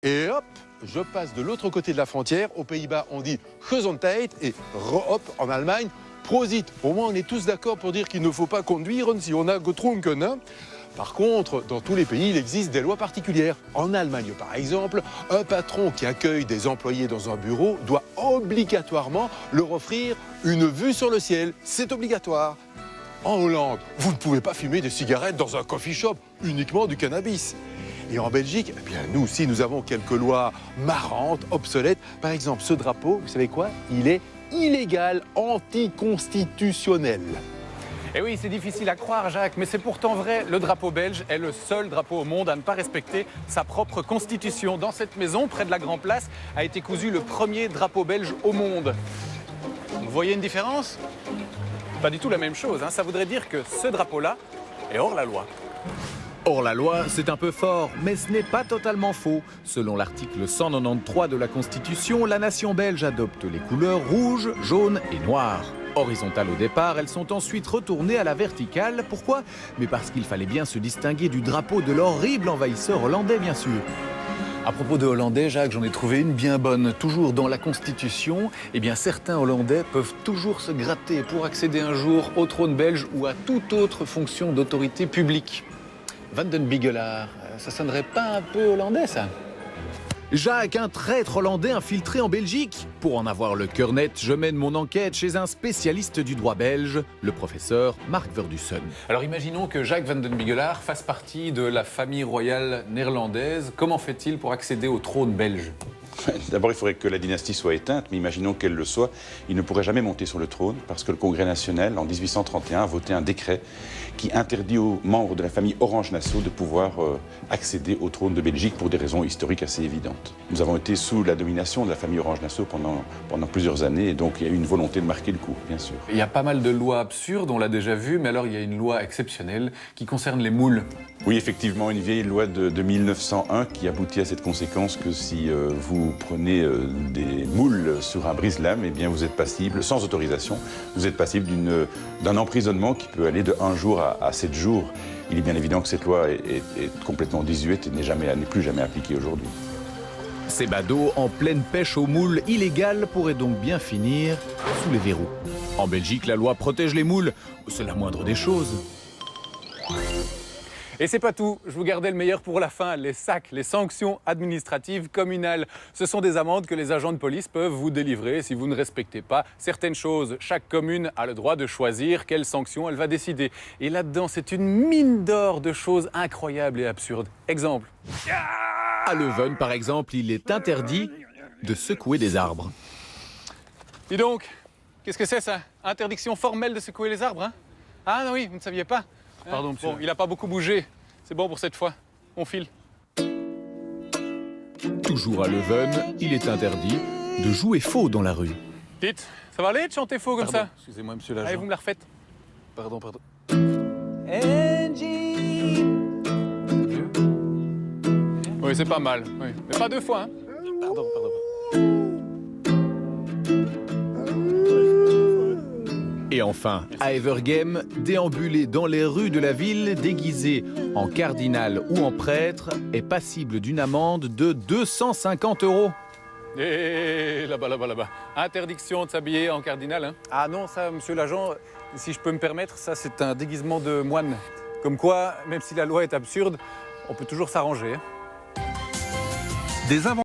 Et hop, je passe de l'autre côté de la frontière. Aux Pays-Bas, on dit Gezondheid et hop, en Allemagne, Prosit. Au moins, on est tous d'accord pour dire qu'il ne faut pas conduire si on a getrunken. Hein. Par contre, dans tous les pays, il existe des lois particulières. En Allemagne, par exemple, un patron qui accueille des employés dans un bureau doit obligatoirement leur offrir une vue sur le ciel. C'est obligatoire. En Hollande, vous ne pouvez pas fumer des cigarettes dans un coffee shop, uniquement du cannabis. Et en Belgique, eh bien, nous aussi, nous avons quelques lois marrantes, obsolètes. Par exemple, ce drapeau, vous savez quoi? Il est illégal, anticonstitutionnel. Et oui, c'est difficile à croire, Jacques, mais c'est pourtant vrai. Le drapeau belge est le seul drapeau au monde à ne pas respecter sa propre constitution. Dans cette maison, près de la Grand Place, a été cousu le premier drapeau belge au monde. Vous voyez une différence? Pas du tout la même chose, hein. Ça voudrait dire que ce drapeau-là est hors la loi. Hors la loi, c'est un peu fort, mais ce n'est pas totalement faux. Selon l'article 193 de la Constitution, la nation belge adopte les couleurs rouge, jaune et noir. Horizontales au départ, elles sont ensuite retournées à la verticale. Pourquoi? Mais parce qu'il fallait bien se distinguer du drapeau de l'horrible envahisseur hollandais, bien sûr. À propos de Hollandais, Jacques, j'en ai trouvé une bien bonne. Toujours dans la Constitution, eh bien, certains Hollandais peuvent toujours se gratter pour accéder un jour au trône belge ou à toute autre fonction d'autorité publique. Van den Bigelaar, ça sonnerait pas un peu hollandais, ça? Jacques, un traître hollandais infiltré en Belgique. Pour en avoir le cœur net, je mène mon enquête chez un spécialiste du droit belge, le professeur Mark Verdussen. Alors imaginons que Jacques Van den Bigelaar fasse partie de la famille royale néerlandaise. Comment fait-il pour accéder au trône belge? D'abord, il faudrait que la dynastie soit éteinte, mais imaginons qu'elle le soit. Il ne pourrait jamais monter sur le trône parce que le Congrès national, en 1831, a voté un décret qui interdit aux membres de la famille Orange-Nassau de pouvoir accéder au trône de Belgique pour des raisons historiques assez évidentes. Nous avons été sous la domination de la famille Orange-Nassau pendant plusieurs années, et donc il y a eu une volonté de marquer le coup, bien sûr. Il y a pas mal de lois absurdes, on l'a déjà vu, mais alors il y a une loi exceptionnelle qui concerne les moules. Oui, effectivement, une vieille loi de 1901 qui aboutit à cette conséquence que si vous prenez des moules sur un brise-lames, eh bien vous êtes passible, sans autorisation, vous êtes passible d'un emprisonnement qui peut aller de 1 jour à 7 jours. Il est bien évident que cette loi est complètement désuète et n'est plus jamais appliquée aujourd'hui. Ces badauds en pleine pêche aux moules illégales pourraient donc bien finir sous les verrous. En Belgique, la loi protège les moules, c'est la moindre des choses. Et c'est pas tout, je vous gardais le meilleur pour la fin, les SAC, les sanctions administratives communales. Ce sont des amendes que les agents de police peuvent vous délivrer si vous ne respectez pas certaines choses. Chaque commune a le droit de choisir quelle sanction elle va décider. Et là-dedans, c'est une mine d'or de choses incroyables et absurdes. Exemple. À Leuven, par exemple, il est interdit de secouer des arbres. Dis donc, qu'est-ce que c'est ça? Interdiction formelle de secouer les arbres, hein? Ah non, oui, vous ne saviez pas? Pardon, monsieur. Bon, il n'a pas beaucoup bougé. C'est bon pour cette fois. On file. Toujours à Leuven, il est interdit de jouer faux dans la rue. Dites, ça va aller de chanter faux comme ça? Excusez-moi, monsieur l'agent. Allez, vous me la refaites. Pardon. Oui, c'est pas mal. Oui. Mais pas 2 fois, hein? Pardon. Et enfin, à Evergame, déambuler dans les rues de la ville déguisé en cardinal ou en prêtre est passible d'une amende de 250 €. Et là-bas. Interdiction de s'habiller en cardinal, hein? Ah non, ça, monsieur l'agent, si je peux me permettre, ça, c'est un déguisement de moine. Comme quoi, même si la loi est absurde, on peut toujours s'arranger, hein?